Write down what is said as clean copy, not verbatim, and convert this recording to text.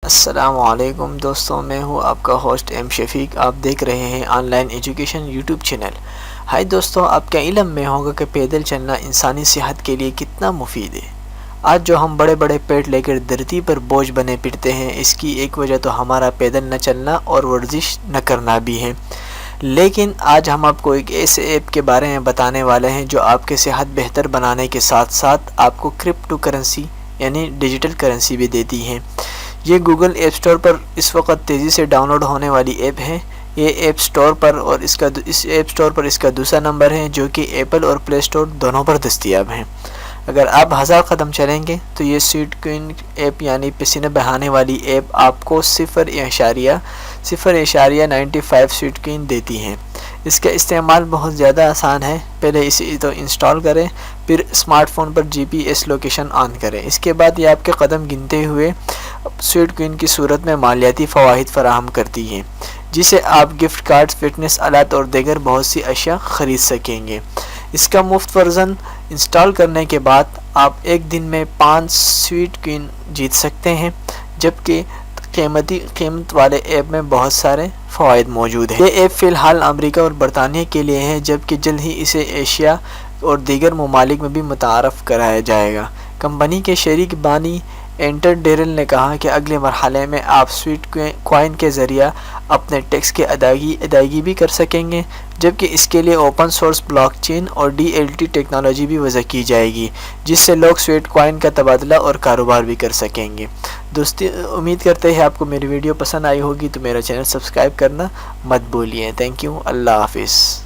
السلام علیکم دوستوں، میں ہوں آپ کا ہوسٹ ایم شفیق۔ آپ دیکھ رہے ہیں on line education YouTube channel. High دوستوں، آپ کے علم میں ہوگا کہ پیدل چلنا انسانی صحت کے لیے کتنا مفید ہے۔ آج جو ہم بڑے بڑے پیٹ لے کر دھرتی پر بوجھ بنے پھرتے ہیں، اس کی ایک وجہ تو ہمارا پیدل نہ چلنا اور ورزش نہ کرنا بھی ہے۔ لیکن آج ہم آپ کو ایک ایسے ایپ کے بارے میں بتانے والے ہیں جو آپ کے صحت بہتر بنانے کے ساتھ ساتھ آپ کو کرپٹو کرنسی یعنی ڈیجیٹل کرنسی بھی دیتی ہیں۔ یہ گوگل ایپ سٹور پر اس وقت تیزی سے ڈاؤن لوڈ ہونے والی ایپ ہے۔ یہ ایپ سٹور پر اور اس ایپ سٹور پر اس کا دوسرا نمبر ہے، جو کہ ایپل اور پلے سٹور دونوں پر دستیاب ہیں۔ اگر آپ 1000 قدم چلیں گے تو یہ سویٹ کوئن ایپ یعنی پسینہ بہانے والی ایپ آپ کو 0.95 سویٹ کوئن دیتی ہیں۔ اس کا استعمال بہت زیادہ آسان ہے۔ پہلے اسے تو انسٹال کریں، پھر اسمارٹ فون پر G P S location on کریں۔ اس کے بعد یہ آپ کے قدم گنتے ہوئے سویٹ کوئن کی صورت میں مالیاتی فوائد فراہم کرتی ہے، جسے آپ گفٹ کارڈز، فٹنس آلات اور دیگر بہت سی اشیاء خرید سکیں گے۔ اس کا مفت ورژن انسٹال کرنے کے بعد آپ ایک دن میں 5 سویٹ کوئن جیت سکتے ہیں، جبکہ قیمت والے ایپ میں بہت سارے فوائد موجود ہیں۔ یہ ایپ فی الحال امریکہ اور برطانیہ کے لیے ہے، جبکہ جلد ہی اسے ایشیا اور دیگر ممالک میں بھی متعارف کرایا جائے گا۔ کمپنی کے شریک بانی انٹر ڈیرل نے کہا کہ اگلے مرحلے میں آپ سویٹ کوئن کے ذریعہ اپنے ٹیکس کی ادائیگی بھی کر سکیں گے، جبکہ اس کے لیے اوپن سورس بلاک چین اور ڈی ایل ٹی ٹیکنالوجی بھی وضع کی جائے گی، جس سے لوگ سویٹ کوئن کا تبادلہ اور کاروبار بھی کر سکیں گے۔ دوستی امید کرتے ہیں آپ کو میری ویڈیو پسند آئی ہوگی، تو میرا چینل سبسکرائب کرنا مت بھولیے۔ تھینک یو، اللہ حافظ۔